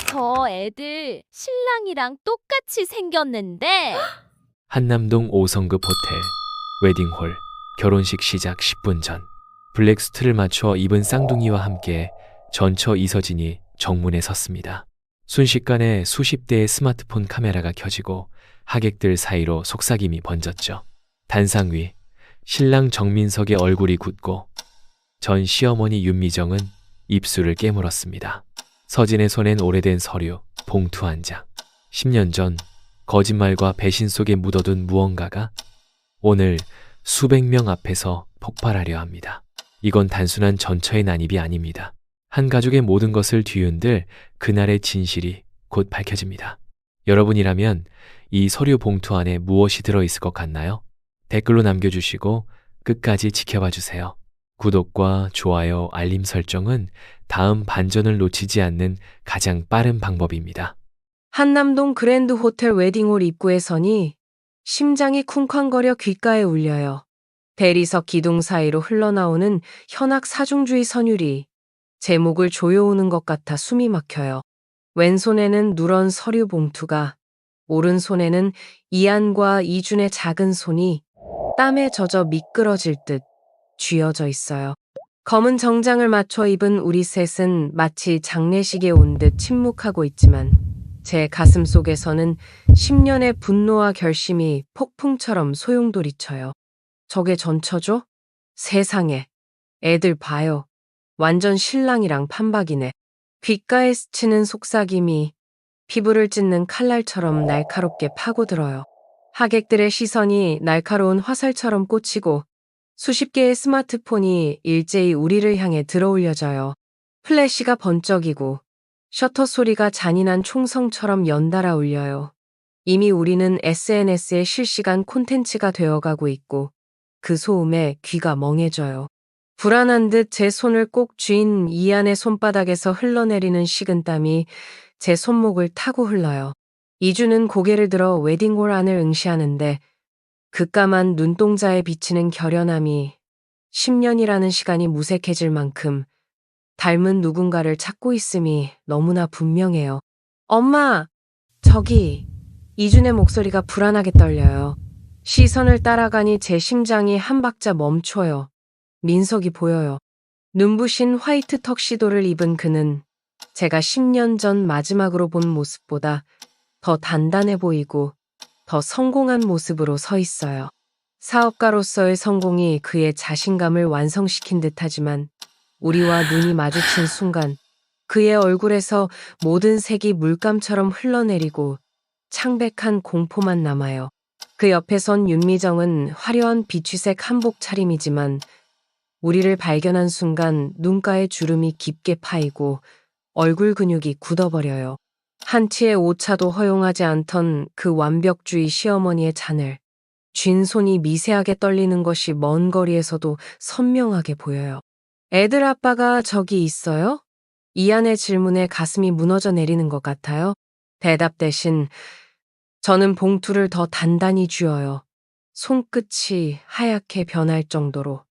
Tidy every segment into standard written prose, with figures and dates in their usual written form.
저 애들 신랑이랑 똑같이 생겼는데 한남동 5성급 호텔 웨딩홀 결혼식 시작 10분 전 블랙수트를 맞춰 입은 쌍둥이와 함께 전처 이서진이 정문에 섰습니다. 순식간에 수십 대의 스마트폰 카메라가 켜지고 하객들 사이로 속삭임이 번졌죠. 단상 위 신랑 정민석의 얼굴이 굳고 전 시어머니 윤미정은 입술을 깨물었습니다. 서진의 손엔 오래된 서류, 봉투 한 장. 10년 전 거짓말과 배신 속에 묻어둔 무언가가 오늘 수백 명 앞에서 폭발하려 합니다. 이건 단순한 전처의 난입이 아닙니다. 한 가족의 모든 것을 뒤흔들 그날의 진실이 곧 밝혀집니다. 여러분이라면 이 서류 봉투 안에 무엇이 들어있을 것 같나요? 댓글로 남겨주시고 끝까지 지켜봐 주세요. 구독과 좋아요, 알림 설정은 다음 반전을 놓치지 않는 가장 빠른 방법입니다. 한남동 그랜드 호텔 웨딩홀 입구에 서니 심장이 쿵쾅거려 귓가에 울려요. 대리석 기둥 사이로 흘러나오는 현악 사중주의 선율이 제 목을 조여오는 것 같아 숨이 막혀요. 왼손에는 누런 서류 봉투가, 오른손에는 이안과 이준의 작은 손이 땀에 젖어 미끄러질 듯 쥐어져 있어요. 검은 정장을 맞춰 입은 우리 셋은 마치 장례식에 온 듯 침묵하고 있지만 제 가슴 속에서는 10년의 분노와 결심이 폭풍처럼 소용돌이쳐요. 저게 전처죠? 세상에. 애들 봐요. 완전 신랑이랑 판박이네. 귓가에 스치는 속삭임이 피부를 찢는 칼날처럼 날카롭게 파고들어요. 하객들의 시선이 날카로운 화살처럼 꽂히고 수십 개의 스마트폰이 일제히 우리를 향해 들어올려져요. 플래시가 번쩍이고 셔터 소리가 잔인한 총성처럼 연달아 울려요. 이미 우리는 SNS의 실시간 콘텐츠가 되어가고 있고 그 소음에 귀가 멍해져요. 불안한 듯 제 손을 꼭 쥐인 이안의 손바닥에서 흘러내리는 식은땀이 제 손목을 타고 흘러요. 이주는 고개를 들어 웨딩홀 안을 응시하는데 그 까만 눈동자에 비치는 결연함이 10년이라는 시간이 무색해질 만큼 닮은 누군가를 찾고 있음이 너무나 분명해요. 엄마, 저기, 이준의 목소리가 불안하게 떨려요. 시선을 따라가니 제 심장이 한 박자 멈춰요. 민석이 보여요. 눈부신 화이트 턱시도를 입은 그는 제가 10년 전 마지막으로 본 모습보다 더 단단해 보이고 더 성공한 모습으로 서 있어요. 사업가로서의 성공이 그의 자신감을 완성시킨 듯하지만 우리와 눈이 마주친 순간 그의 얼굴에서 모든 색이 물감처럼 흘러내리고 창백한 공포만 남아요. 그 옆에 선 윤미정은 화려한 비취색 한복 차림이지만 우리를 발견한 순간 눈가에 주름이 깊게 파이고 얼굴 근육이 굳어버려요. 한치의 오차도 허용하지 않던 그 완벽주의 시어머니의 잔을 쥔 손이 미세하게 떨리는 것이 먼 거리에서도 선명하게 보여요. 애들 아빠가 저기 있어요? 이안의 질문에 가슴이 무너져 내리는 것 같아요. 대답 대신 저는 봉투를 더 단단히 쥐어요. 손끝이 하얗게 변할 정도로.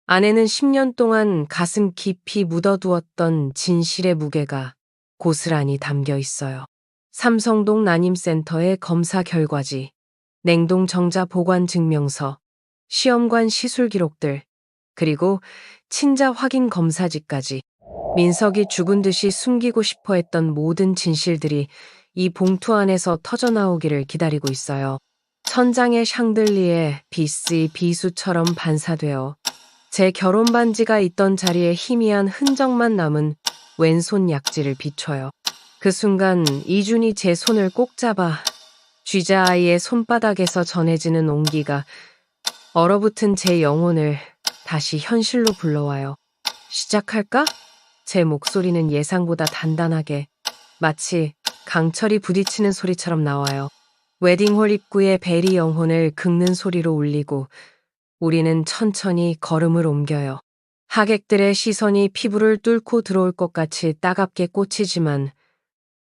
안에는 10년 동안 가슴 깊이 묻어두었던 진실의 무게가 고스란히 담겨 있어요. 삼성동 난임센터의 검사 결과지, 냉동 정자 보관 증명서, 시험관 시술 기록들, 그리고 친자 확인 검사지까지 민석이 죽은 듯이 숨기고 싶어 했던 모든 진실들이 이 봉투 안에서 터져나오기를 기다리고 있어요. 천장의 샹들리에 빛이 비수처럼 반사되어 제 결혼 반지가 있던 자리에 희미한 흔적만 남은 왼손 약지를 비춰요. 그 순간 이준이 제 손을 꼭 잡아 쥐자 아이의 손바닥에서 전해지는 온기가 얼어붙은 제 영혼을 다시 현실로 불러와요. 시작할까? 제 목소리는 예상보다 단단하게 마치 강철이 부딪히는 소리처럼 나와요. 웨딩홀 입구에 벨이 영혼을 긁는 소리로 울리고 우리는 천천히 걸음을 옮겨요. 하객들의 시선이 피부를 뚫고 들어올 것 같이 따갑게 꽂히지만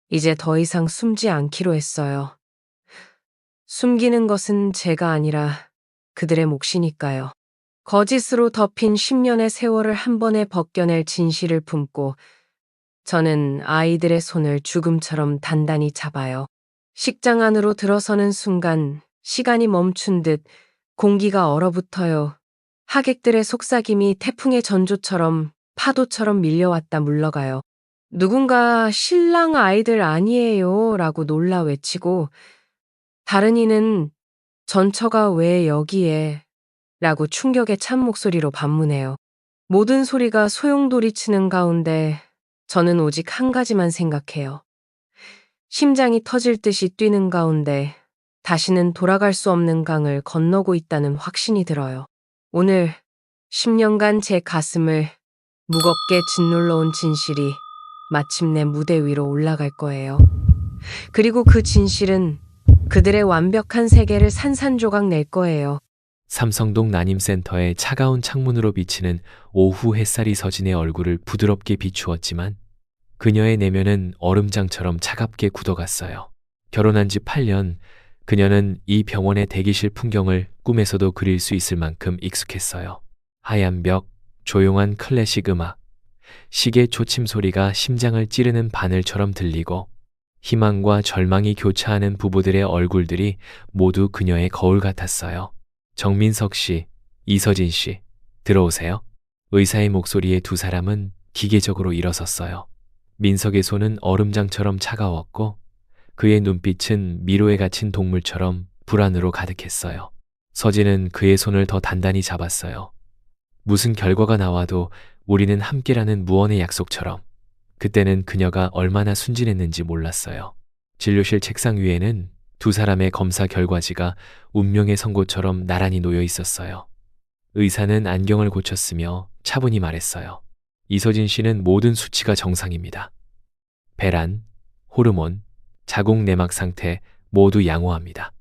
이제 더 이상 숨지 않기로 했어요. 숨기는 것은 제가 아니라 그들의 몫이니까요. 거짓으로 덮인 10년의 세월을 한 번에 벗겨낼 진실을 품고 저는 아이들의 손을 죽음처럼 단단히 잡아요. 식장 안으로 들어서는 순간 시간이 멈춘 듯 공기가 얼어붙어요. 하객들의 속삭임이 태풍의 전조처럼 파도처럼 밀려왔다 물러가요. 누군가 신랑 아이들 아니에요 라고 놀라 외치고 다른 이는 전처가 왜 여기에 라고 충격에 찬 목소리로 반문해요. 모든 소리가 소용돌이치는 가운데 저는 오직 한 가지만 생각해요. 심장이 터질 듯이 뛰는 가운데 다시는 돌아갈 수 없는 강을 건너고 있다는 확신이 들어요. 오늘 10년간 제 가슴을 무겁게 짓눌러 온 진실이 마침내 무대 위로 올라갈 거예요. 그리고 그 진실은 그들의 완벽한 세계를 산산조각 낼 거예요. 삼성동 난임센터의 차가운 창문으로 비치는 오후 햇살이 서진의 얼굴을 부드럽게 비추었지만 그녀의 내면은 얼음장처럼 차갑게 굳어갔어요. 결혼한 지 8년, 그녀는 이 병원의 대기실 풍경을 꿈에서도 그릴 수 있을 만큼 익숙했어요. 하얀 벽, 조용한 클래식 음악, 시계 초침 소리가 심장을 찌르는 바늘처럼 들리고 희망과 절망이 교차하는 부부들의 얼굴들이 모두 그녀의 거울 같았어요. 정민석 씨, 이서진 씨, 들어오세요. 의사의 목소리에 두 사람은 기계적으로 일어섰어요. 민석의 손은 얼음장처럼 차가웠고 그의 눈빛은 미로에 갇힌 동물처럼 불안으로 가득했어요. 서진은 그의 손을 더 단단히 잡았어요. 무슨 결과가 나와도 우리는 함께라는 무언의 약속처럼. 그때는 그녀가 얼마나 순진했는지 몰랐어요. 진료실 책상 위에는 두 사람의 검사 결과지가 운명의 선고처럼 나란히 놓여 있었어요. 의사는 안경을 고쳤으며 차분히 말했어요. 이서진 씨는 모든 수치가 정상입니다. 배란, 호르몬, 자궁 내막 상태 모두 양호합니다.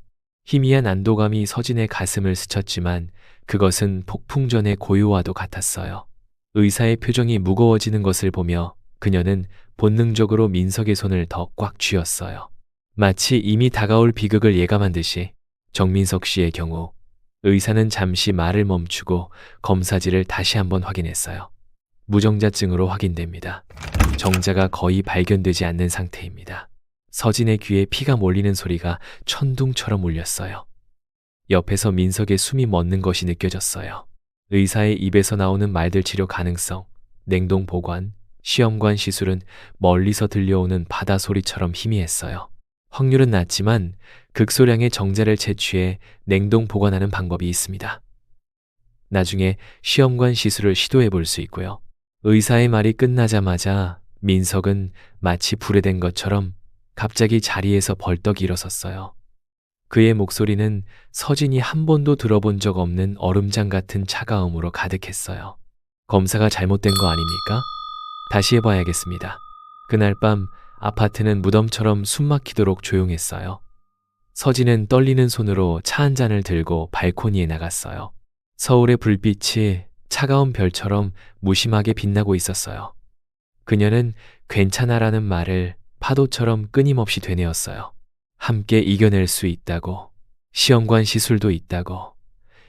희미한 안도감이 서진의 가슴을 스쳤지만 그것은 폭풍 전의 고요와도 같았어요. 의사의 표정이 무거워지는 것을 보며 그녀는 본능적으로 민석의 손을 더 꽉 쥐었어요. 마치 이미 다가올 비극을 예감한 듯이. 정민석 씨의 경우 의사는 잠시 말을 멈추고 검사지를 다시 한번 확인했어요. 무정자증으로 확인됩니다. 정자가 거의 발견되지 않는 상태입니다. 서진의 귀에 피가 몰리는 소리가 천둥처럼 울렸어요. 옆에서 민석의 숨이 멎는 것이 느껴졌어요. 의사의 입에서 나오는 말들 치료 가능성, 냉동 보관, 시험관 시술은 멀리서 들려오는 바다 소리처럼 희미했어요. 확률은 낮지만 극소량의 정자를 채취해 냉동 보관하는 방법이 있습니다. 나중에 시험관 시술을 시도해 볼 수 있고요. 의사의 말이 끝나자마자 민석은 마치 불에 댄 것처럼 갑자기 자리에서 벌떡 일어섰어요. 그의 목소리는 서진이 한 번도 들어본 적 없는 얼음장 같은 차가움으로 가득했어요. 검사가 잘못된 거 아닙니까? 다시 해봐야겠습니다. 그날 밤 아파트는 무덤처럼 숨막히도록 조용했어요. 서진은 떨리는 손으로 차 한 잔을 들고 발코니에 나갔어요. 서울의 불빛이 차가운 별처럼 무심하게 빛나고 있었어요. 그녀는 괜찮아라는 말을 파도처럼 끊임없이 되뇌었어요. 함께 이겨낼 수 있다고, 시험관 시술도 있다고,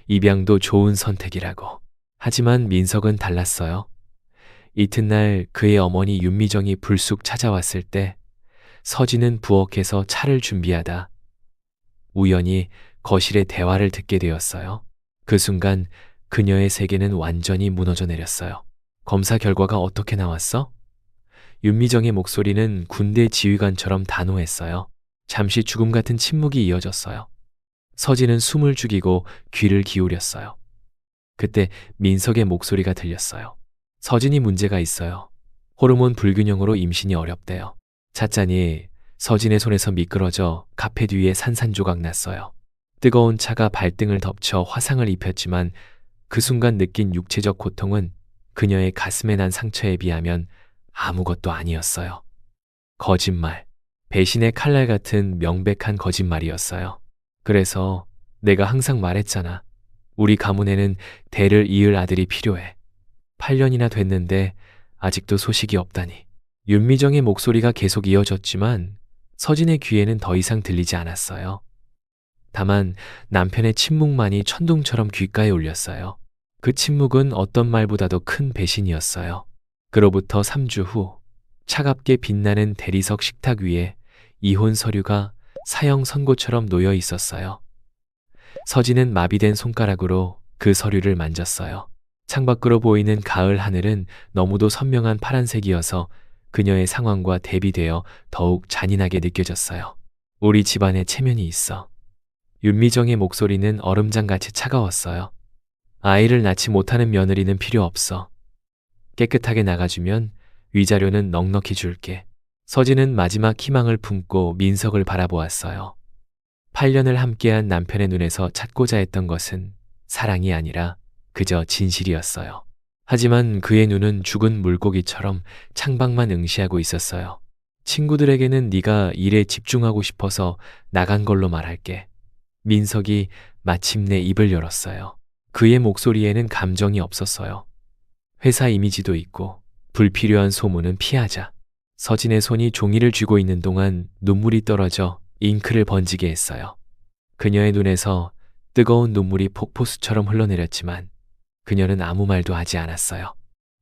입양도 좋은 선택이라고. 하지만 민석은 달랐어요. 이튿날 그의 어머니 윤미정이 불쑥 찾아왔을 때 서진은 부엌에서 차를 준비하다 우연히 거실의 대화를 듣게 되었어요. 그 순간 그녀의 세계는 완전히 무너져 내렸어요. 검사 결과가 어떻게 나왔어? 윤미정의 목소리는 군대 지휘관처럼 단호했어요. 잠시 죽음 같은 침묵이 이어졌어요. 서진은 숨을 죽이고 귀를 기울였어요. 그때 민석의 목소리가 들렸어요. 서진이 문제가 있어요. 호르몬 불균형으로 임신이 어렵대요. 찻잔이 서진의 손에서 미끄러져 카펫 위에 산산조각 났어요. 뜨거운 차가 발등을 덮쳐 화상을 입혔지만 그 순간 느낀 육체적 고통은 그녀의 가슴에 난 상처에 비하면 아무것도 아니었어요. 거짓말, 배신의 칼날 같은 명백한 거짓말이었어요. 그래서 내가 항상 말했잖아. 우리 가문에는 대를 이을 아들이 필요해. 8년이나 됐는데 아직도 소식이 없다니. 윤미정의 목소리가 계속 이어졌지만 서진의 귀에는 더 이상 들리지 않았어요. 다만 남편의 침묵만이 천둥처럼 귓가에 울렸어요. 그 침묵은 어떤 말보다도 큰 배신이었어요. 그로부터 3주 후 차갑게 빛나는 대리석 식탁 위에 이혼 서류가 사형 선고처럼 놓여 있었어요. 서진은 마비된 손가락으로 그 서류를 만졌어요. 창밖으로 보이는 가을 하늘은 너무도 선명한 파란색이어서 그녀의 상황과 대비되어 더욱 잔인하게 느껴졌어요. 우리 집안에 체면이 있어. 윤미정의 목소리는 얼음장같이 차가웠어요. 아이를 낳지 못하는 며느리는 필요 없어. 깨끗하게 나가주면 위자료는 넉넉히 줄게. 서진은 마지막 희망을 품고 민석을 바라보았어요. 8년을 함께한 남편의 눈에서 찾고자 했던 것은 사랑이 아니라 그저 진실이었어요. 하지만 그의 눈은 죽은 물고기처럼 창밖만 응시하고 있었어요. 친구들에게는 네가 일에 집중하고 싶어서 나간 걸로 말할게. 민석이 마침내 입을 열었어요. 그의 목소리에는 감정이 없었어요. 회사 이미지도 있고 불필요한 소문은 피하자. 서진의 손이 종이를 쥐고 있는 동안 눈물이 떨어져 잉크를 번지게 했어요. 그녀의 눈에서 뜨거운 눈물이 폭포수처럼 흘러내렸지만 그녀는 아무 말도 하지 않았어요.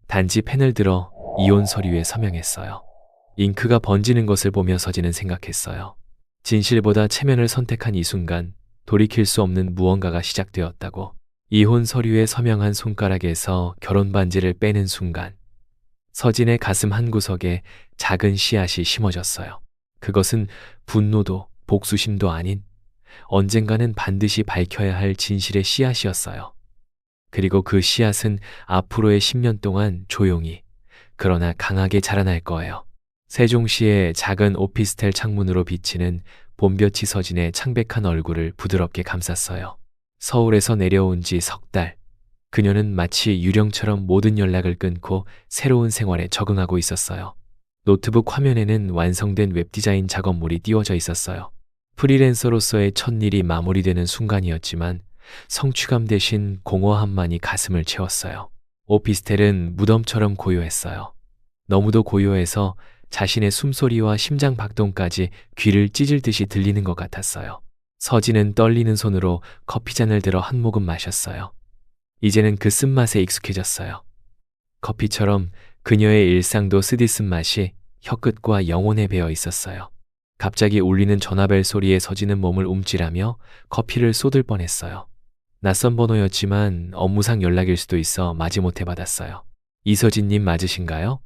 단지 펜을 들어 이혼 서류에 서명했어요. 잉크가 번지는 것을 보며 서진은 생각했어요. 진실보다 체면을 선택한 이 순간 돌이킬 수 없는 무언가가 시작되었다고. 이혼 서류에 서명한 손가락에서 결혼 반지를 빼는 순간 서진의 가슴 한구석에 작은 씨앗이 심어졌어요. 그것은 분노도 복수심도 아닌 언젠가는 반드시 밝혀야 할 진실의 씨앗이었어요. 그리고 그 씨앗은 앞으로의 10년 동안 조용히 그러나 강하게 자라날 거예요. 세종시의 작은 오피스텔 창문으로 비치는 봄볕이 서진의 창백한 얼굴을 부드럽게 감쌌어요. 서울에서 내려온 지 석 달. 그녀는 마치 유령처럼 모든 연락을 끊고 새로운 생활에 적응하고 있었어요. 노트북 화면에는 완성된 웹디자인 작업물이 띄워져 있었어요. 프리랜서로서의 첫 일이 마무리되는 순간이었지만 성취감 대신 공허함만이 가슴을 채웠어요. 오피스텔은 무덤처럼 고요했어요. 너무도 고요해서 자신의 숨소리와 심장 박동까지 귀를 찢을 듯이 들리는 것 같았어요. 서진은 떨리는 손으로 커피잔을 들어 한 모금 마셨어요. 이제는 그 쓴맛에 익숙해졌어요. 커피처럼 그녀의 일상도 쓰디 쓴맛이 혀끝과 영혼에 배어 있었어요. 갑자기 울리는 전화벨 소리에 서진은 몸을 움찔하며 커피를 쏟을 뻔했어요. 낯선 번호였지만 업무상 연락일 수도 있어 마지못해 받았어요. 이서진님 맞으신가요?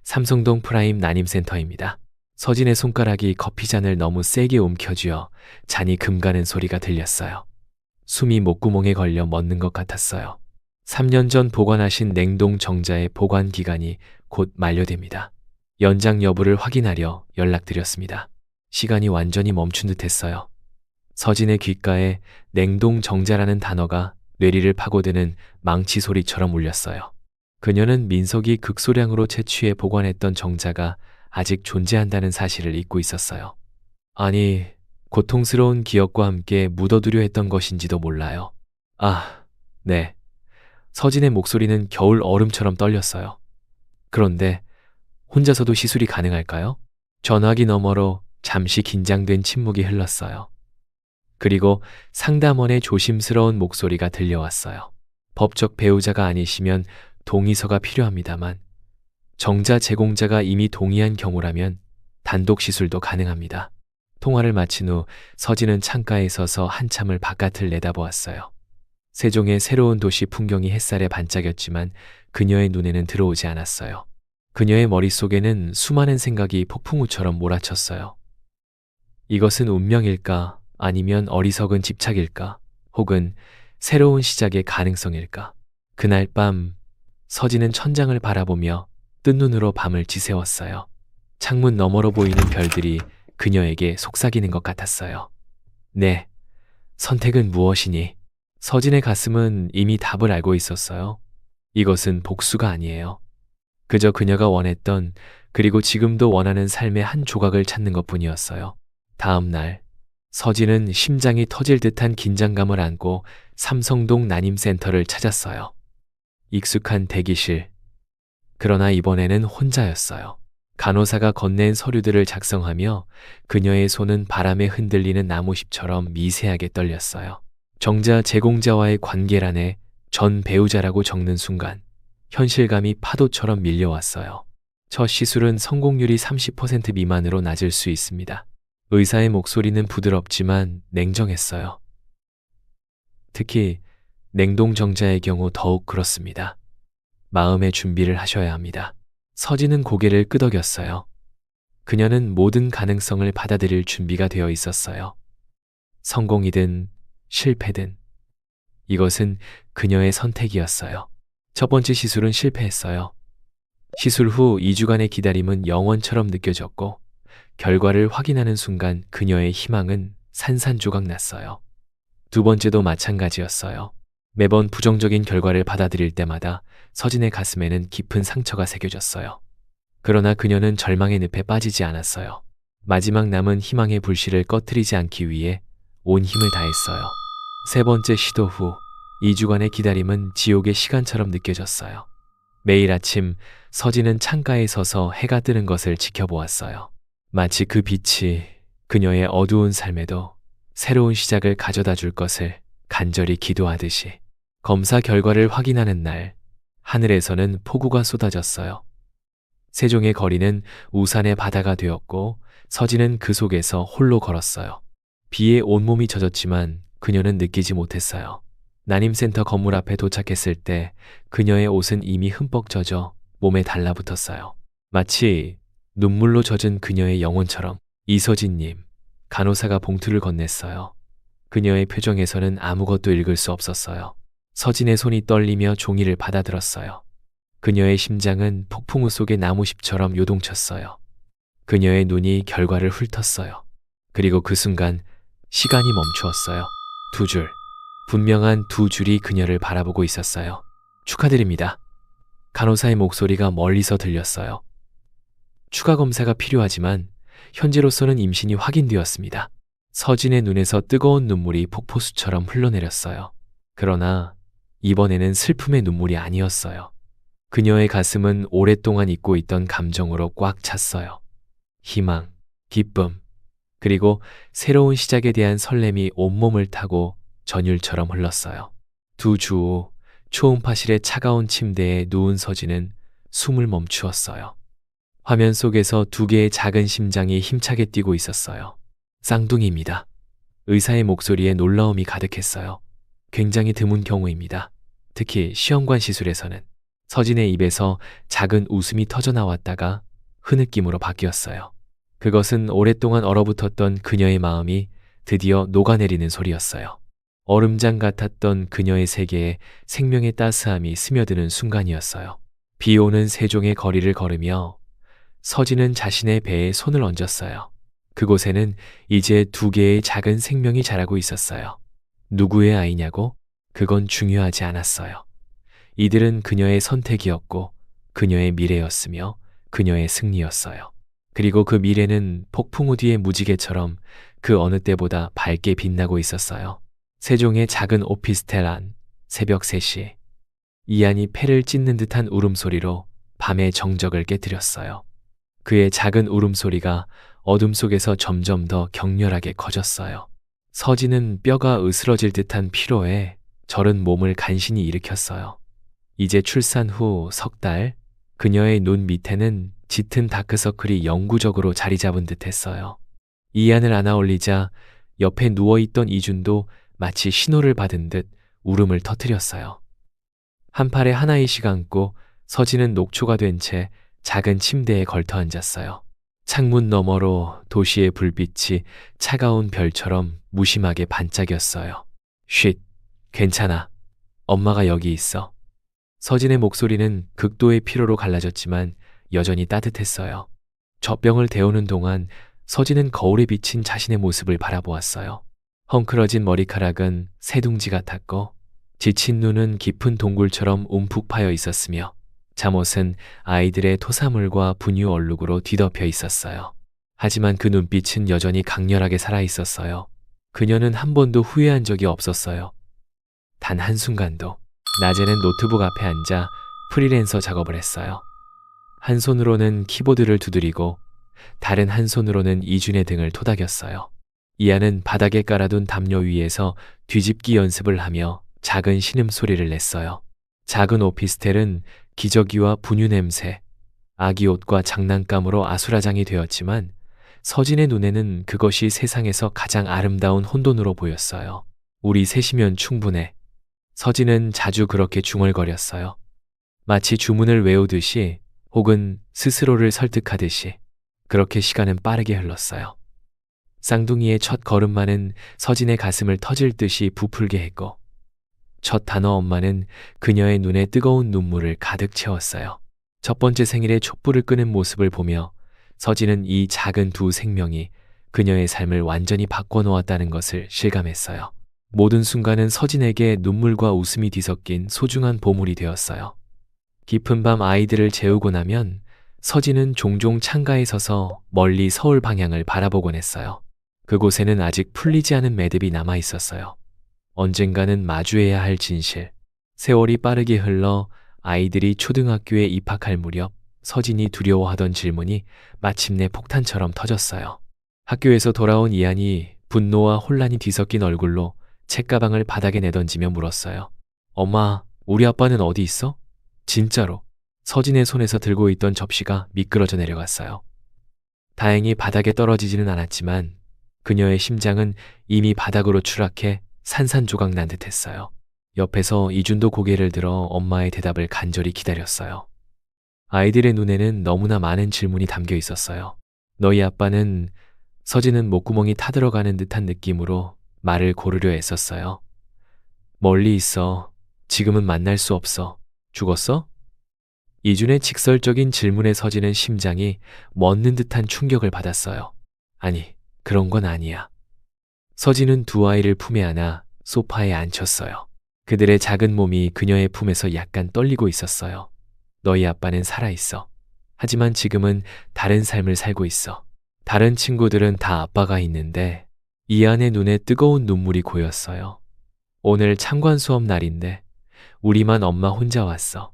삼성동 프라임 난임센터입니다. 서진의 손가락이 커피잔을 너무 세게 움켜쥐어 잔이 금가는 소리가 들렸어요. 숨이 목구멍에 걸려 멎는 것 같았어요. 3년 전 보관하신 냉동 정자의 보관 기간이 곧 만료됩니다. 연장 여부를 확인하려 연락드렸습니다. 시간이 완전히 멈춘 듯 했어요. 서진의 귓가에 냉동 정자라는 단어가 뇌리를 파고드는 망치 소리처럼 울렸어요. 그녀는 민석이 극소량으로 채취해 보관했던 정자가 아직 존재한다는 사실을 잊고 있었어요. 아니, 고통스러운 기억과 함께 묻어두려 했던 것인지도 몰라요. 아, 네. 서진의 목소리는 겨울 얼음처럼 떨렸어요. 그런데 혼자서도 시술이 가능할까요? 전화기 너머로 잠시 긴장된 침묵이 흘렀어요. 그리고 상담원의 조심스러운 목소리가 들려왔어요. 법적 배우자가 아니시면 동의서가 필요합니다만 정자 제공자가 이미 동의한 경우라면 단독 시술도 가능합니다. 통화를 마친 후 서진은 창가에 서서 한참을 바깥을 내다보았어요. 세종의 새로운 도시 풍경이 햇살에 반짝였지만 그녀의 눈에는 들어오지 않았어요. 그녀의 머릿속에는 수많은 생각이 폭풍우처럼 몰아쳤어요. 이것은 운명일까? 아니면 어리석은 집착일까? 혹은 새로운 시작의 가능성일까? 그날 밤 서진은 천장을 바라보며 뜬 눈으로 밤을 지새웠어요. 창문 너머로 보이는 별들이 그녀에게 속삭이는 것 같았어요. 네, 선택은 무엇이니? 서진의 가슴은 이미 답을 알고 있었어요. 이것은 복수가 아니에요. 그저 그녀가 원했던 그리고 지금도 원하는 삶의 한 조각을 찾는 것뿐이었어요. 다음 날 서진은 심장이 터질 듯한 긴장감을 안고 삼성동 난임센터를 찾았어요. 익숙한 대기실. 그러나 이번에는 혼자였어요. 간호사가 건넨 서류들을 작성하며 그녀의 손은 바람에 흔들리는 나무잎처럼 미세하게 떨렸어요. 정자 제공자와의 관계란에 전 배우자라고 적는 순간 현실감이 파도처럼 밀려왔어요. 첫 시술은 성공률이 30% 미만으로 낮을 수 있습니다. 의사의 목소리는 부드럽지만 냉정했어요. 특히 냉동정자의 경우 더욱 그렇습니다. 마음의 준비를 하셔야 합니다. 서진은 고개를 끄덕였어요. 그녀는 모든 가능성을 받아들일 준비가 되어 있었어요. 성공이든 실패든 이것은 그녀의 선택이었어요. 첫 번째 시술은 실패했어요. 시술 후 2주간의 기다림은 영원처럼 느껴졌고 결과를 확인하는 순간 그녀의 희망은 산산조각 났어요. 두 번째도 마찬가지였어요. 매번 부정적인 결과를 받아들일 때마다 서진의 가슴에는 깊은 상처가 새겨졌어요. 그러나 그녀는 절망의 늪에 빠지지 않았어요. 마지막 남은 희망의 불씨를 꺼뜨리지 않기 위해 온 힘을 다했어요. 세 번째 시도 후 2주간의 기다림은 지옥의 시간처럼 느껴졌어요. 매일 아침 서진은 창가에 서서 해가 뜨는 것을 지켜보았어요. 마치 그 빛이 그녀의 어두운 삶에도 새로운 시작을 가져다 줄 것을 간절히 기도하듯이. 검사 결과를 확인하는 날, 하늘에서는 폭우가 쏟아졌어요. 세종의 거리는 우산의 바다가 되었고 서진은 그 속에서 홀로 걸었어요. 비에 온몸이 젖었지만 그녀는 느끼지 못했어요. 난임센터 건물 앞에 도착했을 때 그녀의 옷은 이미 흠뻑 젖어 몸에 달라붙었어요. 마치 눈물로 젖은 그녀의 영혼처럼. 이서진님, 간호사가 봉투를 건넸어요. 그녀의 표정에서는 아무것도 읽을 수 없었어요. 서진의 손이 떨리며 종이를 받아들었어요. 그녀의 심장은 폭풍우 속의 나무십처럼 요동쳤어요. 그녀의 눈이 결과를 훑었어요. 그리고 그 순간 시간이 멈추었어요. 두 줄, 분명한 두 줄이 그녀를 바라보고 있었어요. 축하드립니다. 간호사의 목소리가 멀리서 들렸어요. 추가 검사가 필요하지만 현재로서는 임신이 확인되었습니다. 서진의 눈에서 뜨거운 눈물이 폭포수처럼 흘러내렸어요. 그러나 이번에는 슬픔의 눈물이 아니었어요. 그녀의 가슴은 오랫동안 잊고 있던 감정으로 꽉 찼어요. 희망, 기쁨, 그리고 새로운 시작에 대한 설렘이 온몸을 타고 전율처럼 흘렀어요. 두 주 후 초음파실의 차가운 침대에 누운 서진은 숨을 멈추었어요. 화면 속에서 두 개의 작은 심장이 힘차게 뛰고 있었어요. 쌍둥이입니다. 의사의 목소리에 놀라움이 가득했어요. 굉장히 드문 경우입니다. 특히 시험관 시술에서는. 서진의 입에서 작은 웃음이 터져나왔다가 흐느낌으로 바뀌었어요. 그것은 오랫동안 얼어붙었던 그녀의 마음이 드디어 녹아내리는 소리였어요. 얼음장 같았던 그녀의 세계에 생명의 따스함이 스며드는 순간이었어요. 비 오는 세종의 거리를 걸으며 서진은 자신의 배에 손을 얹었어요. 그곳에는 이제 두 개의 작은 생명이 자라고 있었어요. 누구의 아이냐고? 그건 중요하지 않았어요. 이들은 그녀의 선택이었고 그녀의 미래였으며 그녀의 승리였어요. 그리고 그 미래는 폭풍우 뒤의 무지개처럼 그 어느 때보다 밝게 빛나고 있었어요. 세종의 작은 오피스텔 안, 새벽 3시. 이안이 폐를 찢는 듯한 울음소리로 밤의 정적을 깨뜨렸어요. 그의 작은 울음소리가 어둠 속에서 점점 더 격렬하게 커졌어요. 서진은 뼈가 으스러질 듯한 피로에 절은 몸을 간신히 일으켰어요. 이제 출산 후 3달, 그녀의 눈 밑에는 짙은 다크서클이 영구적으로 자리 잡은 듯 했어요. 이안을 안아 올리자 옆에 누워있던 이준도 마치 신호를 받은 듯 울음을 터뜨렸어요. 한 팔에 하나이씩 안고 서진은 녹초가 된 채 작은 침대에 걸터 앉았어요. 창문 너머로 도시의 불빛이 차가운 별처럼 무심하게 반짝였어요. 쉿, 괜찮아. 엄마가 여기 있어. 서진의 목소리는 극도의 피로로 갈라졌지만 여전히 따뜻했어요. 젖병을 데우는 동안 서진은 거울에 비친 자신의 모습을 바라보았어요. 헝클어진 머리카락은 새둥지 같았고 지친 눈은 깊은 동굴처럼 움푹 파여 있었으며 잠옷은 아이들의 토사물과 분유 얼룩으로 뒤덮여 있었어요. 하지만 그 눈빛은 여전히 강렬하게 살아있었어요. 그녀는 한 번도 후회한 적이 없었어요. 단 한순간도. 낮에는 노트북 앞에 앉아 프리랜서 작업을 했어요. 한 손으로는 키보드를 두드리고 다른 한 손으로는 이준의 등을 토닥였어요. 이안은 바닥에 깔아둔 담요 위에서 뒤집기 연습을 하며 작은 신음소리를 냈어요. 작은 오피스텔은 기저귀와 분유 냄새, 아기 옷과 장난감으로 아수라장이 되었지만 서진의 눈에는 그것이 세상에서 가장 아름다운 혼돈으로 보였어요. 우리 셋이면 충분해. 서진은 자주 그렇게 중얼거렸어요. 마치 주문을 외우듯이 혹은 스스로를 설득하듯이. 그렇게 시간은 빠르게 흘렀어요. 쌍둥이의 첫 걸음만은 서진의 가슴을 터질 듯이 부풀게 했고 첫 단어 엄마는 그녀의 눈에 뜨거운 눈물을 가득 채웠어요. 첫 번째 생일에 촛불을 끄는 모습을 보며 서진은 이 작은 두 생명이 그녀의 삶을 완전히 바꿔놓았다는 것을 실감했어요. 모든 순간은 서진에게 눈물과 웃음이 뒤섞인 소중한 보물이 되었어요. 깊은 밤 아이들을 재우고 나면 서진은 종종 창가에 서서 멀리 서울 방향을 바라보곤 했어요. 그곳에는 아직 풀리지 않은 매듭이 남아 있었어요. 언젠가는 마주해야 할 진실. 세월이 빠르게 흘러 아이들이 초등학교에 입학할 무렵 서진이 두려워하던 질문이 마침내 폭탄처럼 터졌어요. 학교에서 돌아온 이한이 분노와 혼란이 뒤섞인 얼굴로 책가방을 바닥에 내던지며 물었어요. 엄마, 우리 아빠는 어디 있어? 진짜로. 서진의 손에서 들고 있던 접시가 미끄러져 내려갔어요. 다행히 바닥에 떨어지지는 않았지만 그녀의 심장은 이미 바닥으로 추락해 산산조각 난 듯했어요. 옆에서 이준도 고개를 들어 엄마의 대답을 간절히 기다렸어요. 아이들의 눈에는 너무나 많은 질문이 담겨 있었어요. 너희 아빠는 서진은 목구멍이 타들어가는 듯한 느낌으로 말을 고르려 애썼어요. 멀리 있어. 지금은 만날 수 없어. 죽었어? 이준의 직설적인 질문에 서진은 심장이 멎는 듯한 충격을 받았어요. 아니, 그런 건 아니야. 서진은 두 아이를 품에 안아 소파에 앉혔어요. 그들의 작은 몸이 그녀의 품에서 약간 떨리고 있었어요. 너희 아빠는 살아있어. 하지만 지금은 다른 삶을 살고 있어. 다른 친구들은 다 아빠가 있는데 이안의 눈에 뜨거운 눈물이 고였어요. 오늘 참관 수업 날인데 우리만 엄마 혼자 왔어.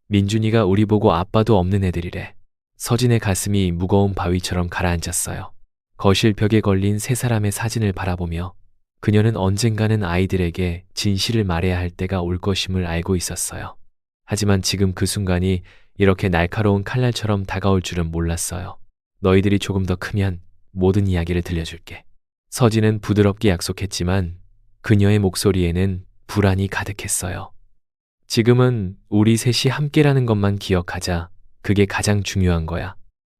민준이가 우리 보고 아빠도 없는 애들이래. 서진의 가슴이 무거운 바위처럼 가라앉았어요. 거실 벽에 걸린 세 사람의 사진을 바라보며 그녀는 언젠가는 아이들에게 진실을 말해야 할 때가 올 것임을 알고 있었어요. 하지만 지금 그 순간이 이렇게 날카로운 칼날처럼 다가올 줄은 몰랐어요. 너희들이 조금 더 크면 모든 이야기를 들려줄게. 서진은 부드럽게 약속했지만 그녀의 목소리에는 불안이 가득했어요. 지금은 우리 셋이 함께라는 것만 기억하자. 그게 가장 중요한 거야.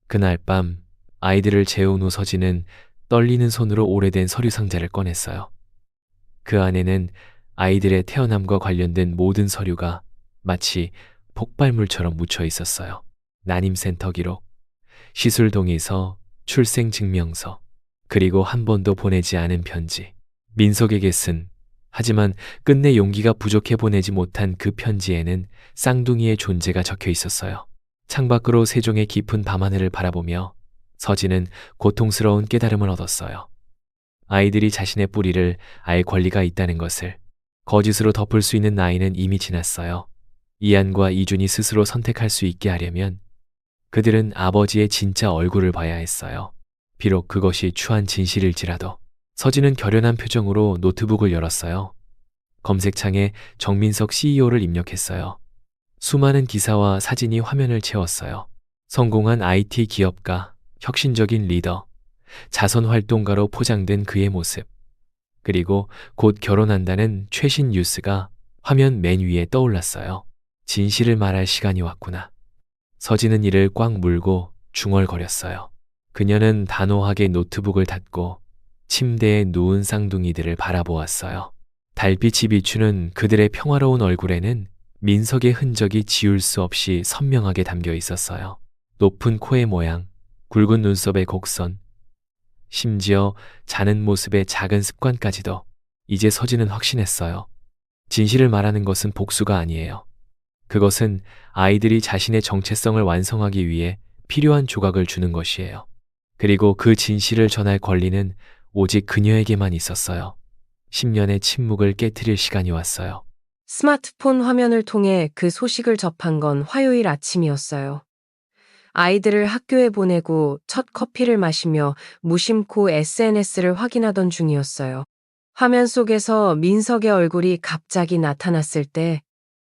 그날 밤 아이들을 재운 후 서진은 떨리는 손으로 오래된 서류 상자를 꺼냈어요. 그 안에는 아이들의 태어남과 관련된 모든 서류가 마치 폭발물처럼 묻혀 있었어요. 난임센터 기록, 시술 동의서, 출생 증명서, 그리고 한 번도 보내지 않은 편지. 민석에게 쓴, 하지만 끝내 용기가 부족해 보내지 못한 그 편지에는 쌍둥이의 존재가 적혀 있었어요. 창밖으로 세종의 깊은 밤하늘을 바라보며 서진은 고통스러운 깨달음을 얻었어요. 아이들이 자신의 뿌리를 알 권리가 있다는 것을. 거짓으로 덮을 수 있는 나이는 이미 지났어요. 이한과 이준이 스스로 선택할 수 있게 하려면 그들은 아버지의 진짜 얼굴을 봐야 했어요. 비록 그것이 추한 진실일지라도. 서진은 결연한 표정으로 노트북을 열었어요. 검색창에 정민석 CEO를 입력했어요. 수많은 기사와 사진이 화면을 채웠어요. 성공한 IT 기업가, 혁신적인 리더, 자선활동가로 포장된 그의 모습. 그리고 곧 결혼한다는 최신 뉴스가 화면 맨 위에 떠올랐어요. 진실을 말할 시간이 왔구나. 서진은 이를 꽉 물고 중얼거렸어요. 그녀는 단호하게 노트북을 닫고 침대에 누운 쌍둥이들을 바라보았어요. 달빛이 비추는 그들의 평화로운 얼굴에는 민석의 흔적이 지울 수 없이 선명하게 담겨 있었어요. 높은 코의 모양, 굵은 눈썹의 곡선, 심지어 자는 모습의 작은 습관까지도. 이제 서진은 확신했어요. 진실을 말하는 것은 복수가 아니에요. 그것은 아이들이 자신의 정체성을 완성하기 위해 필요한 조각을 주는 것이에요. 그리고 그 진실을 전할 권리는 오직 그녀에게만 있었어요. 10년의 침묵을 깨트릴 시간이 왔어요. 스마트폰 화면을 통해 그 소식을 접한 건 화요일 아침이었어요. 아이들을 학교에 보내고 첫 커피를 마시며 무심코 SNS를 확인하던 중이었어요. 화면 속에서 민석의 얼굴이 갑자기 나타났을 때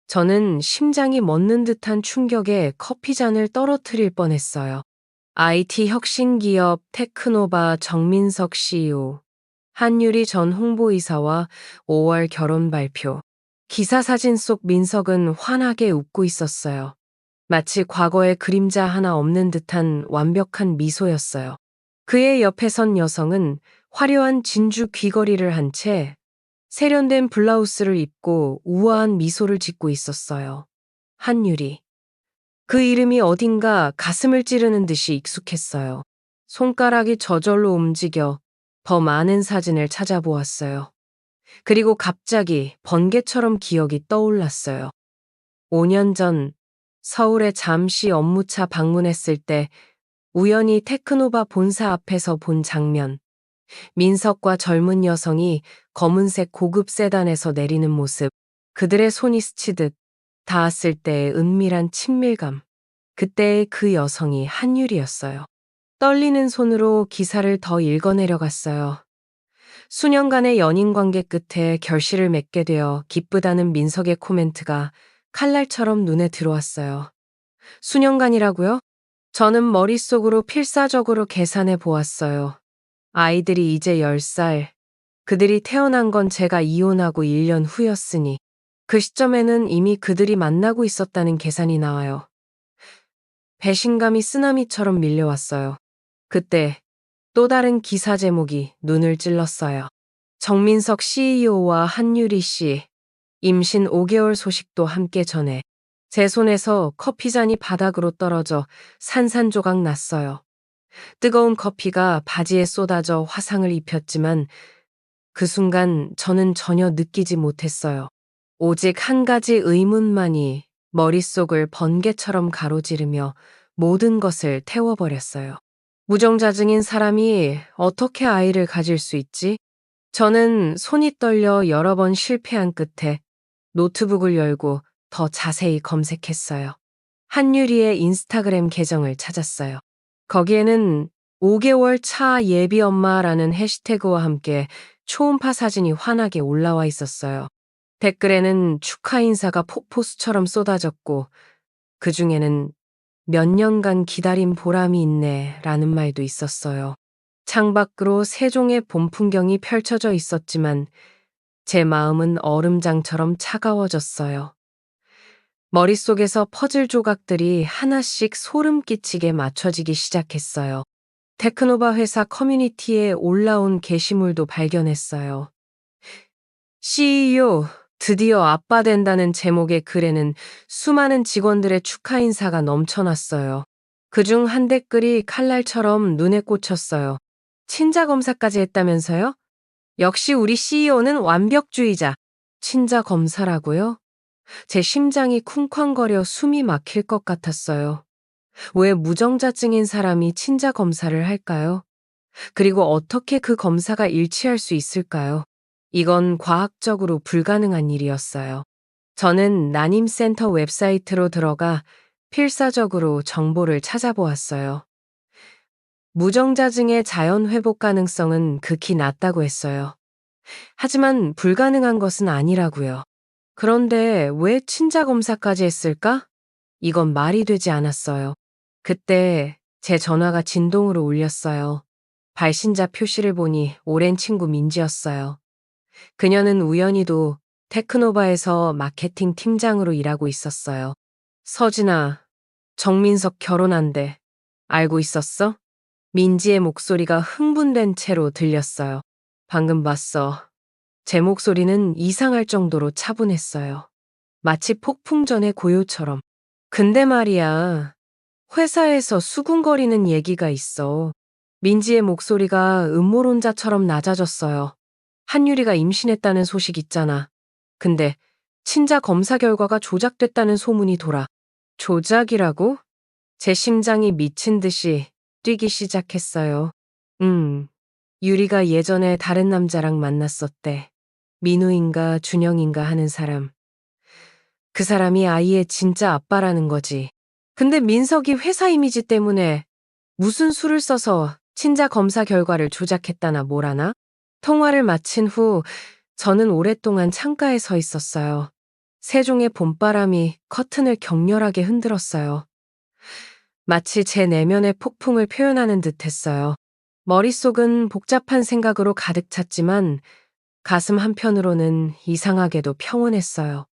저는 심장이 멎는 듯한 충격에 커피잔을 떨어뜨릴 뻔했어요. IT 혁신기업 테크노바 정민석 CEO, 한유리 전 홍보이사와 5월 결혼 발표. 기사 사진 속 민석은 환하게 웃고 있었어요. 마치 과거에 그림자 하나 없는 듯한 완벽한 미소였어요. 그의 옆에 선 여성은 화려한 진주 귀걸이를 한 채 세련된 블라우스를 입고 우아한 미소를 짓고 있었어요. 한유리. 그 이름이 어딘가 가슴을 찌르는 듯이 익숙했어요. 손가락이 저절로 움직여 더 많은 사진을 찾아보았어요. 그리고 갑자기 번개처럼 기억이 떠올랐어요. 5년 전 서울에 잠시 업무차 방문했을 때 우연히 테크노바 본사 앞에서 본 장면. 민석과 젊은 여성이 검은색 고급 세단에서 내리는 모습. 그들의 손이 스치듯 닿았을 때의 은밀한 친밀감. 그때의 그 여성이 한유리였어요. 떨리는 손으로 기사를 더 읽어내려갔어요. 수년간의 연인 관계 끝에 결실을 맺게 되어 기쁘다는 민석의 코멘트가 칼날처럼 눈에 들어왔어요. 수년간이라고요? 저는 머릿속으로 필사적으로 계산해 보았어요. 아이들이 이제 10살. 그들이 태어난 건 제가 이혼하고 1년 후였으니 그 시점에는 이미 그들이 만나고 있었다는 계산이 나와요. 배신감이 쓰나미처럼 밀려왔어요. 그때 또 다른 기사 제목이 눈을 찔렀어요. 정민석 CEO와 한유리 씨, 임신 5개월 소식도 함께 전해 제 손에서 커피잔이 바닥으로 떨어져 산산조각 났어요. 뜨거운 커피가 바지에 쏟아져 화상을 입혔지만 그 순간 저는 전혀 느끼지 못했어요. 오직 한 가지 의문만이 머릿속을 번개처럼 가로지르며 모든 것을 태워버렸어요. 무정자증인 사람이 어떻게 아이를 가질 수 있지? 저는 손이 떨려 여러 번 실패한 끝에 노트북을 열고 더 자세히 검색했어요. 한유리의 인스타그램 계정을 찾았어요. 거기에는 5개월 차 예비 엄마라는 해시태그와 함께 초음파 사진이 환하게 올라와 있었어요. 댓글에는 축하 인사가 폭포수처럼 쏟아졌고 그 중에는 몇 년간 기다린 보람이 있네 라는 말도 있었어요. 창밖으로 세종의 봄 풍경이 펼쳐져 있었지만 제 마음은 얼음장처럼 차가워졌어요. 머릿속에서 퍼즐 조각들이 하나씩 소름 끼치게 맞춰지기 시작했어요. 테크노바 회사 커뮤니티에 올라온 게시물도 발견했어요. CEO, 드디어 아빠 된다는 제목의 글에는 수많은 직원들의 축하 인사가 넘쳐났어요. 그중 한 댓글이 칼날처럼 눈에 꽂혔어요. 친자 검사까지 했다면서요? 역시 우리 CEO는 완벽주의자. 친자 검사라고요? 제 심장이 쿵쾅거려 숨이 막힐 것 같았어요. 왜 무정자증인 사람이 친자 검사를 할까요? 그리고 어떻게 그 검사가 일치할 수 있을까요? 이건 과학적으로 불가능한 일이었어요. 저는 난임센터 웹사이트로 들어가 필사적으로 정보를 찾아보았어요. 무정자증의 자연 회복 가능성은 극히 낮다고 했어요. 하지만 불가능한 것은 아니라고요. 그런데 왜 친자 검사까지 했을까? 이건 말이 되지 않았어요. 그때 제 전화가 진동으로 울렸어요. 발신자 표시를 보니 오랜 친구 민지였어요. 그녀는 우연히도 테크노바에서 마케팅 팀장으로 일하고 있었어요. 서진아, 정민석 결혼한대. 알고 있었어? 민지의 목소리가 흥분된 채로 들렸어요. 방금 봤어. 제 목소리는 이상할 정도로 차분했어요. 마치 폭풍 전의 고요처럼. 근데 말이야, 회사에서 수군거리는 얘기가 있어. 민지의 목소리가 음모론자처럼 낮아졌어요. 한유리가 임신했다는 소식 있잖아. 근데 친자 검사 결과가 조작됐다는 소문이 돌아. 조작이라고? 제 심장이 미친 듯이 뛰기 시작했어요. 유리가 예전에 다른 남자랑 만났었대. 민우인가 준영인가 하는 사람. 그 사람이 아이의 진짜 아빠라는 거지. 근데 민석이 회사 이미지 때문에 무슨 수를 써서 친자 검사 결과를 조작했다나 뭐라나? 통화를 마친 후 저는 오랫동안 창가에 서 있었어요. 세종의 봄바람이 커튼을 격렬하게 흔들었어요. 마치 제 내면의 폭풍을 표현하는 듯 했어요. 머릿속은 복잡한 생각으로 가득 찼지만 가슴 한편으로는 이상하게도 평온했어요.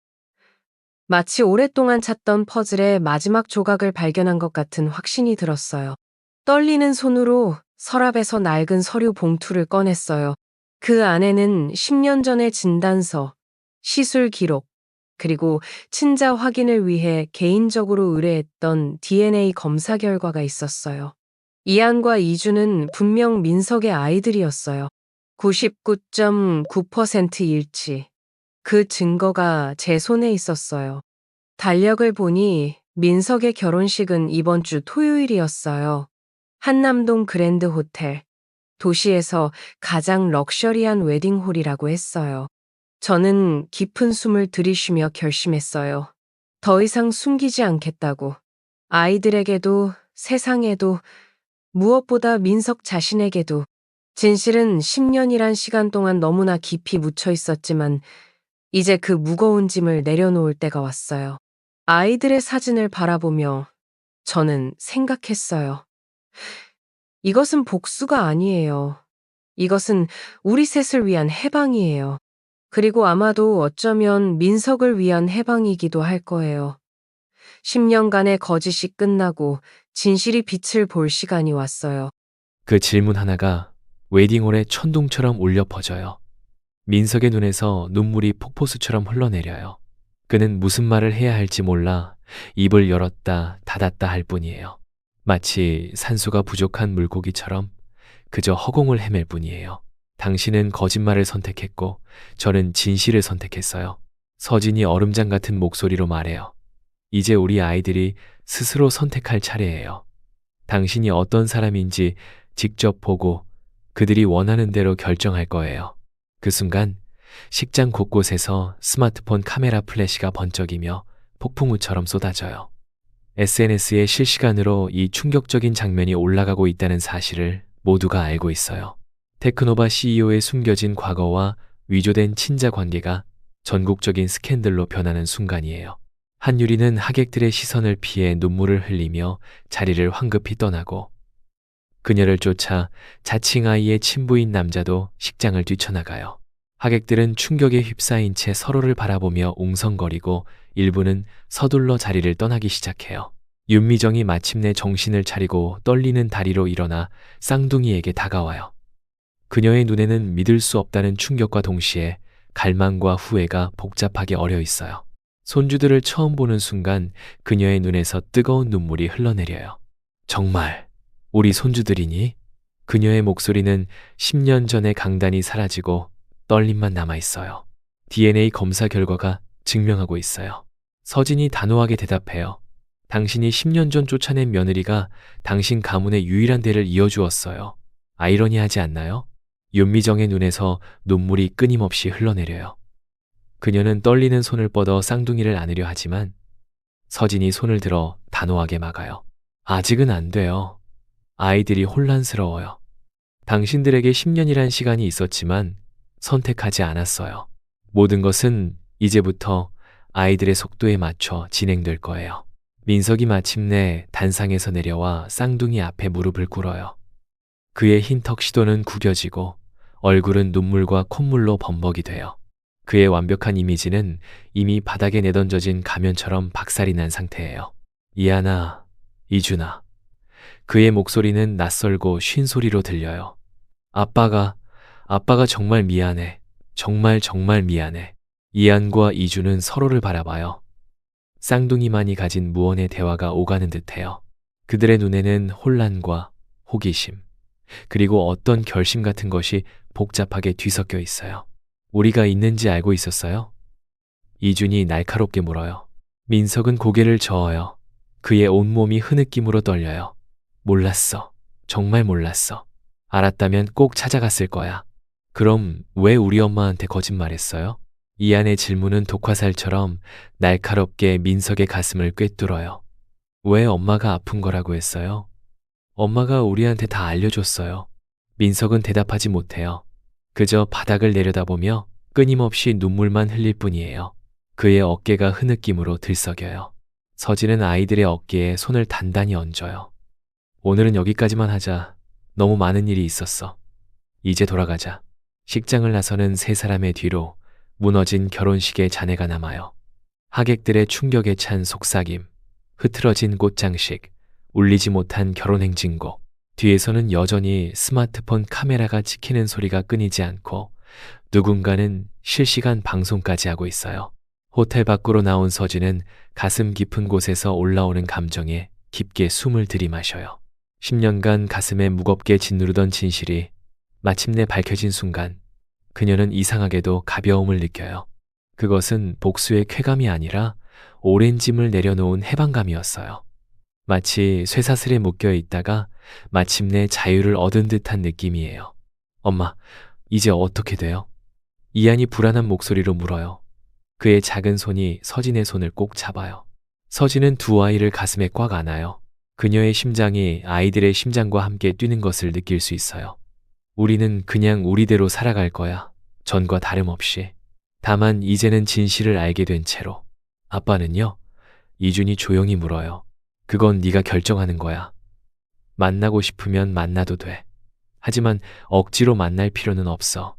마치 오랫동안 찾던 퍼즐의 마지막 조각을 발견한 것 같은 확신이 들었어요. 떨리는 손으로 서랍에서 낡은 서류 봉투를 꺼냈어요. 그 안에는 10년 전의 진단서, 시술 기록, 그리고 친자 확인을 위해 개인적으로 의뢰했던 DNA 검사 결과가 있었어요. 이한과 이주는 분명 민석의 아이들이었어요. 99.9% 일치. 그 증거가 제 손에 있었어요. 달력을 보니 민석의 결혼식은 이번 주 토요일이었어요. 한남동 그랜드 호텔. 도시에서 가장 럭셔리한 웨딩홀이라고 했어요. 저는 깊은 숨을 들이쉬며 결심했어요. 더 이상 숨기지 않겠다고. 아이들에게도, 세상에도, 무엇보다 민석 자신에게도. 진실은 10년이란 시간 동안 너무나 깊이 묻혀 있었지만 이제 그 무거운 짐을 내려놓을 때가 왔어요. 아이들의 사진을 바라보며 저는 생각했어요. 이것은 복수가 아니에요. 이것은 우리 셋을 위한 해방이에요. 그리고 아마도 어쩌면 민석을 위한 해방이기도 할 거예요. 10년간의 거짓이 끝나고 진실이 빛을 볼 시간이 왔어요. 그 질문 하나가 웨딩홀에 천둥처럼 울려 퍼져요. 민석의 눈에서 눈물이 폭포수처럼 흘러내려요. 그는 무슨 말을 해야 할지 몰라 입을 열었다 닫았다 할 뿐이에요. 마치 산소가 부족한 물고기처럼 그저 허공을 헤맬 뿐이에요. 당신은 거짓말을 선택했고 저는 진실을 선택했어요. 서진이 얼음장 같은 목소리로 말해요. 이제 우리 아이들이 스스로 선택할 차례예요. 당신이 어떤 사람인지 직접 보고 그들이 원하는 대로 결정할 거예요. 그 순간 식장 곳곳에서 스마트폰 카메라 플래시가 번쩍이며 폭풍우처럼 쏟아져요. SNS에 실시간으로 이 충격적인 장면이 올라가고 있다는 사실을 모두가 알고 있어요. 테크노바 CEO의 숨겨진 과거와 위조된 친자 관계가 전국적인 스캔들로 변하는 순간이에요. 한유리는 하객들의 시선을 피해 눈물을 흘리며 자리를 황급히 떠나고 그녀를 쫓아 자칭 아이의 친부인 남자도 식장을 뛰쳐나가요. 하객들은 충격에 휩싸인 채 서로를 바라보며 웅성거리고 일부는 서둘러 자리를 떠나기 시작해요. 윤미정이 마침내 정신을 차리고 떨리는 다리로 일어나 쌍둥이에게 다가와요. 그녀의 눈에는 믿을 수 없다는 충격과 동시에 갈망과 후회가 복잡하게 어려 있어요. 손주들을 처음 보는 순간 그녀의 눈에서 뜨거운 눈물이 흘러내려요. 정말 우리 손주들이니? 그녀의 목소리는 10년 전의 강단이 사라지고 떨림만 남아있어요. DNA 검사 결과가 증명하고 있어요. 서진이 단호하게 대답해요. 당신이 10년 전 쫓아낸 며느리가 당신 가문의 유일한 대를 이어주었어요. 아이러니하지 않나요? 윤미정의 눈에서 눈물이 끊임없이 흘러내려요. 그녀는 떨리는 손을 뻗어 쌍둥이를 안으려 하지만 서진이 손을 들어 단호하게 막아요. 아직은 안 돼요. 아이들이 혼란스러워요. 당신들에게 10년이란 시간이 있었지만 선택하지 않았어요. 모든 것은 이제부터 아이들의 속도에 맞춰 진행될 거예요. 민석이 마침내 단상에서 내려와 쌍둥이 앞에 무릎을 꿇어요. 그의 흰 턱시도는 구겨지고 얼굴은 눈물과 콧물로 범벅이 돼요. 그의 완벽한 이미지는 이미 바닥에 내던져진 가면처럼 박살이 난 상태예요. 이하나, 이준아. 그의 목소리는 낯설고 쉰 소리로 들려요. 아빠가 정말 미안해. 정말 미안해. 이한과 이준은 서로를 바라봐요. 쌍둥이만이 가진 무언의 대화가 오가는 듯해요. 그들의 눈에는 혼란과 호기심, 그리고 어떤 결심 같은 것이 복잡하게 뒤섞여 있어요. 우리가 있는지 알고 있었어요? 이준이 날카롭게 물어요. 민석은 고개를 저어요. 그의 온몸이 흐느낌으로 떨려요. 몰랐어. 정말 몰랐어. 알았다면 꼭 찾아갔을 거야. 그럼 왜 우리 엄마한테 거짓말했어요? 이안의 질문은 독화살처럼 날카롭게 민석의 가슴을 꿰뚫어요. 왜 엄마가 아픈 거라고 했어요? 엄마가 우리한테 다 알려줬어요. 민석은 대답하지 못해요. 그저 바닥을 내려다보며 끊임없이 눈물만 흘릴 뿐이에요. 그의 어깨가 흐느낌으로 들썩여요. 서진은 아이들의 어깨에 손을 단단히 얹어요. 오늘은 여기까지만 하자. 너무 많은 일이 있었어. 이제 돌아가자. 식장을 나서는 세 사람의 뒤로 무너진 결혼식의 잔해가 남아요. 하객들의 충격에 찬 속삭임, 흐트러진 꽃장식, 울리지 못한 결혼행진곡. 뒤에서는 여전히 스마트폰 카메라가 찍히는 소리가 끊이지 않고 누군가는 실시간 방송까지 하고 있어요. 호텔 밖으로 나온 서진은 가슴 깊은 곳에서 올라오는 감정에 깊게 숨을 들이마셔요. 10년간 가슴에 무겁게 짓누르던 진실이 마침내 밝혀진 순간 그녀는 이상하게도 가벼움을 느껴요. 그것은 복수의 쾌감이 아니라 오랜 짐을 내려놓은 해방감이었어요. 마치 쇠사슬에 묶여 있다가 마침내 자유를 얻은 듯한 느낌이에요. 엄마, 이제 어떻게 돼요? 이안이 불안한 목소리로 물어요. 그의 작은 손이 서진의 손을 꼭 잡아요. 서진은 두 아이를 가슴에 꽉 안아요. 그녀의 심장이 아이들의 심장과 함께 뛰는 것을 느낄 수 있어요. 우리는 그냥 우리대로 살아갈 거야. 전과 다름없이. 다만 이제는 진실을 알게 된 채로. 아빠는요? 이준이 조용히 물어요. 그건 네가 결정하는 거야. 만나고 싶으면 만나도 돼. 하지만 억지로 만날 필요는 없어.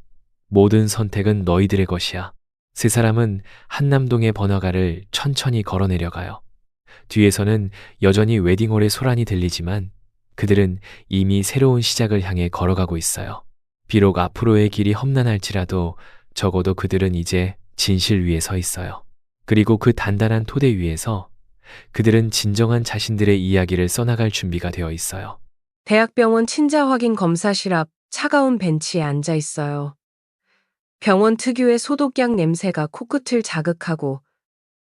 모든 선택은 너희들의 것이야. 세 사람은 한남동의 번화가를 천천히 걸어 내려가요. 뒤에서는 여전히 웨딩홀의 소란이 들리지만 그들은 이미 새로운 시작을 향해 걸어가고 있어요. 비록 앞으로의 길이 험난할지라도 적어도 그들은 이제 진실 위에 서 있어요. 그리고 그 단단한 토대 위에서 그들은 진정한 자신들의 이야기를 써나갈 준비가 되어 있어요. 대학병원 친자 확인 검사실 앞 차가운 벤치에 앉아 있어요. 병원 특유의 소독약 냄새가 코끝을 자극하고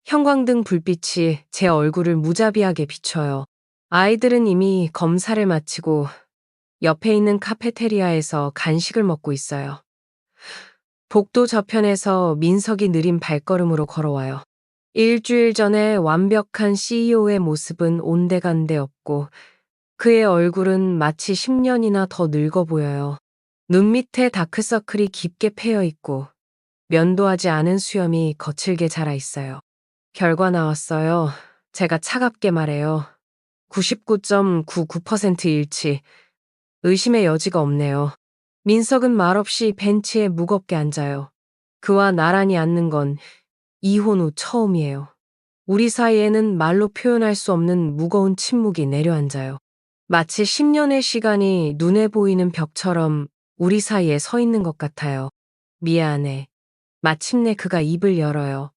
형광등 불빛이 제 얼굴을 무자비하게 비춰요. 아이들은 이미 검사를 마치고 옆에 있는 카페테리아에서 간식을 먹고 있어요. 복도 저편에서 민석이 느린 발걸음으로 걸어와요. 일주일 전에 완벽한 CEO의 모습은 온데간데 없고 그의 얼굴은 마치 10년이나 더 늙어 보여요. 눈 밑에 다크서클이 깊게 패여 있고 면도하지 않은 수염이 거칠게 자라 있어요. 결과 나왔어요. 제가 차갑게 말해요. 99.99% 일치. 의심의 여지가 없네요. 민석은 말없이 벤치에 무겁게 앉아요. 그와 나란히 앉는 건 이혼 후 처음이에요. 우리 사이에는 말로 표현할 수 없는 무거운 침묵이 내려앉아요. 마치 10년의 시간이 눈에 보이는 벽처럼 우리 사이에 서 있는 것 같아요. 미안해. 마침내 그가 입을 열어요.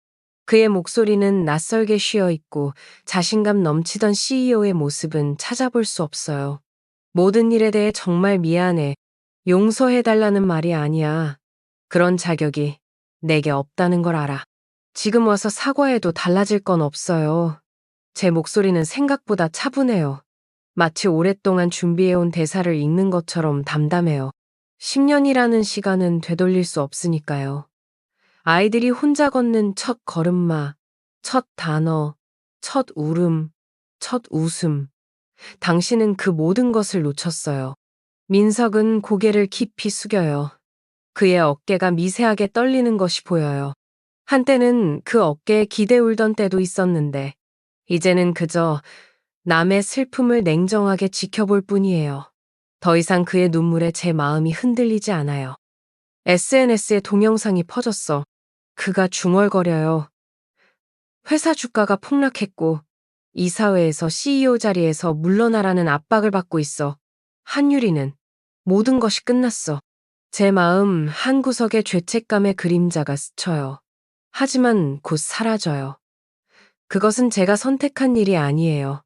그의 목소리는 낯설게 쉬어 있고 자신감 넘치던 CEO의 모습은 찾아볼 수 없어요. 모든 일에 대해 정말 미안해. 용서해달라는 말이 아니야. 그런 자격이 내게 없다는 걸 알아. 지금 와서 사과해도 달라질 건 없어요. 제 목소리는 생각보다 차분해요. 마치 오랫동안 준비해온 대사를 읽는 것처럼 담담해요. 10년이라는 시간은 되돌릴 수 없으니까요. 아이들이 혼자 걷는 첫 걸음마, 첫 단어, 첫 울음, 첫 웃음. 당신은 그 모든 것을 놓쳤어요. 민석은 고개를 깊이 숙여요. 그의 어깨가 미세하게 떨리는 것이 보여요. 한때는 그 어깨에 기대 울던 때도 있었는데 이제는 그저 남의 슬픔을 냉정하게 지켜볼 뿐이에요. 더 이상 그의 눈물에 제 마음이 흔들리지 않아요. SNS에 동영상이 퍼졌어. 그가 중얼거려요. 회사 주가가 폭락했고 이사회에서 CEO 자리에서 물러나라는 압박을 받고 있어. 한유리는 모든 것이 끝났어. 제 마음 한구석에 죄책감의 그림자가 스쳐요. 하지만 곧 사라져요. 그것은 제가 선택한 일이 아니에요.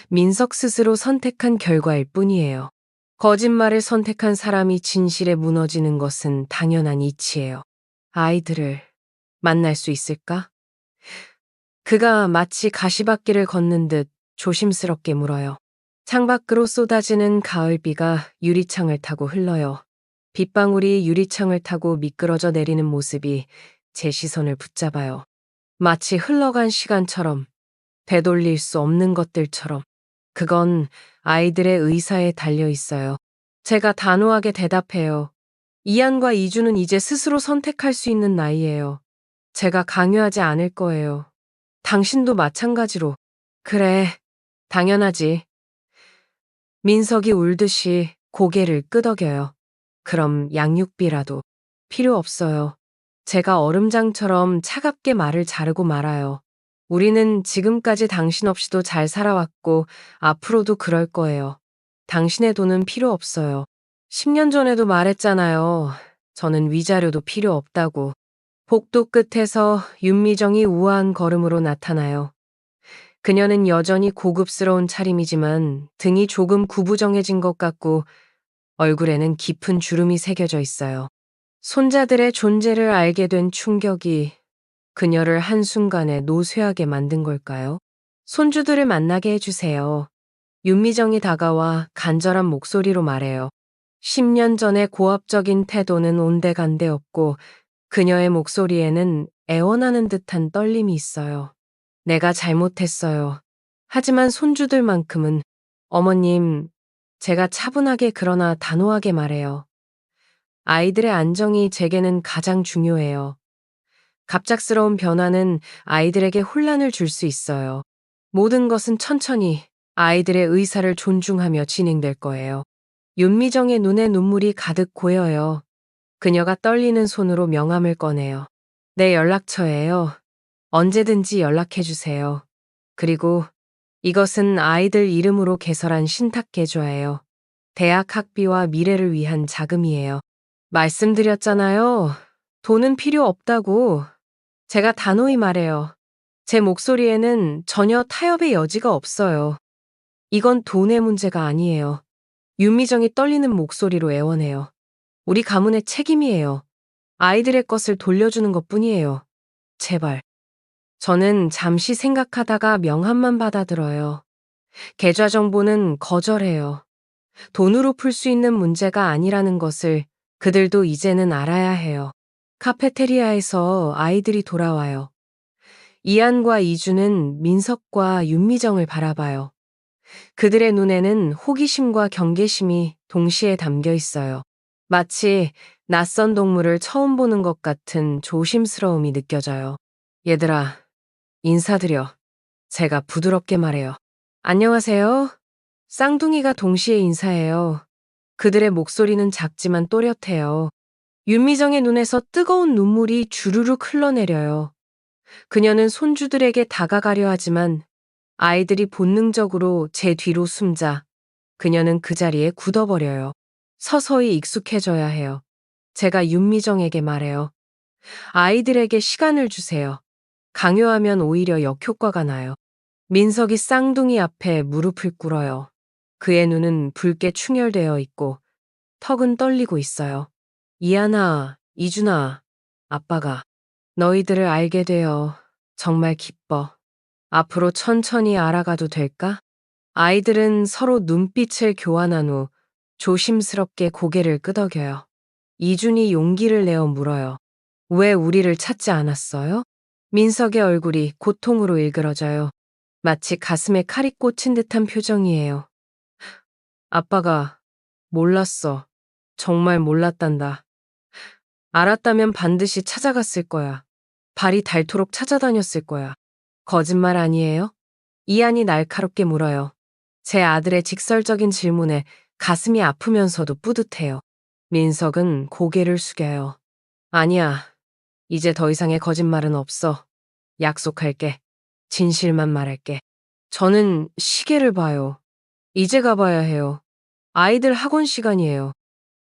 민석 스스로 선택한 결과일 뿐이에요. 거짓말을 선택한 사람이 진실에 무너지는 것은 당연한 이치예요. 아이들을 만날 수 있을까? 그가 마치 가시밭길을 걷는 듯 조심스럽게 물어요. 창밖으로 쏟아지는 가을비가 유리창을 타고 흘러요. 빗방울이 유리창을 타고 미끄러져 내리는 모습이 제 시선을 붙잡아요. 마치 흘러간 시간처럼, 되돌릴 수 없는 것들처럼. 그건 아이들의 의사에 달려 있어요. 제가 단호하게 대답해요. 이안과 이주는 이제 스스로 선택할 수 있는 나이예요. 제가 강요하지 않을 거예요. 당신도 마찬가지로. 그래, 당연하지. 민석이 울듯이 고개를 끄덕여요. 그럼 양육비라도 필요 없어요. 제가 얼음장처럼 차갑게 말을 자르고 말아요. 우리는 지금까지 당신 없이도 잘 살아왔고 앞으로도 그럴 거예요. 당신의 돈은 필요 없어요. 10년 전에도 말했잖아요. 저는 위자료도 필요 없다고. 복도 끝에서 윤미정이 우아한 걸음으로 나타나요. 그녀는 여전히 고급스러운 차림이지만 등이 조금 구부정해진 것 같고 얼굴에는 깊은 주름이 새겨져 있어요. 손자들의 존재를 알게 된 충격이 그녀를 한순간에 노쇠하게 만든 걸까요? 손주들을 만나게 해주세요. 윤미정이 다가와 간절한 목소리로 말해요. 10년 전의 고압적인 태도는 온데간데 없고 그녀의 목소리에는 애원하는 듯한 떨림이 있어요. 내가 잘못했어요. 하지만 손주들만큼은 어머님, 제가 차분하게 그러나 단호하게 말해요. 아이들의 안정이 제게는 가장 중요해요. 갑작스러운 변화는 아이들에게 혼란을 줄 수 있어요. 모든 것은 천천히 아이들의 의사를 존중하며 진행될 거예요. 윤미정의 눈에 눈물이 가득 고여요. 그녀가 떨리는 손으로 명함을 꺼내요. 내 연락처예요. 언제든지 연락해주세요. 그리고 이것은 아이들 이름으로 개설한 신탁계좌예요. 대학 학비와 미래를 위한 자금이에요. 말씀드렸잖아요. 돈은 필요 없다고. 제가 단호히 말해요. 제 목소리에는 전혀 타협의 여지가 없어요. 이건 돈의 문제가 아니에요. 윤미정이 떨리는 목소리로 애원해요. 우리 가문의 책임이에요. 아이들의 것을 돌려주는 것뿐이에요. 제발. 저는 잠시 생각하다가 명함만 받아들어요. 계좌 정보는 거절해요. 돈으로 풀 수 있는 문제가 아니라는 것을 그들도 이제는 알아야 해요. 카페테리아에서 아이들이 돌아와요. 이안과 이주는 민석과 윤미정을 바라봐요. 그들의 눈에는 호기심과 경계심이 동시에 담겨 있어요. 마치 낯선 동물을 처음 보는 것 같은 조심스러움이 느껴져요. 얘들아, 인사드려. 제가 부드럽게 말해요. 안녕하세요. 쌍둥이가 동시에 인사해요. 그들의 목소리는 작지만 또렷해요. 윤미정의 눈에서 뜨거운 눈물이 주르륵 흘러내려요. 그녀는 손주들에게 다가가려 하지만 아이들이 본능적으로 제 뒤로 숨자 그녀는 그 자리에 굳어버려요. 서서히 익숙해져야 해요. 제가 윤미정에게 말해요. 아이들에게 시간을 주세요. 강요하면 오히려 역효과가 나요. 민석이 쌍둥이 앞에 무릎을 꿇어요. 그의 눈은 붉게 충혈되어 있고 턱은 떨리고 있어요. 이하나, 이준아, 아빠가 너희들을 알게 되어 정말 기뻐. 앞으로 천천히 알아가도 될까? 아이들은 서로 눈빛을 교환한 후 조심스럽게 고개를 끄덕여요. 이준이 용기를 내어 물어요. 왜 우리를 찾지 않았어요? 민석의 얼굴이 고통으로 일그러져요. 마치 가슴에 칼이 꽂힌 듯한 표정이에요. 아빠가 몰랐어. 정말 몰랐단다. 알았다면 반드시 찾아갔을 거야. 발이 닳도록 찾아다녔을 거야. 거짓말 아니에요? 이안이 날카롭게 물어요. 제 아들의 직설적인 질문에 가슴이 아프면서도 뿌듯해요. 민석은 고개를 숙여요. 아니야. 이제 더 이상의 거짓말은 없어. 약속할게. 진실만 말할게. 저는 시계를 봐요. 이제 가봐야 해요. 아이들 학원 시간이에요.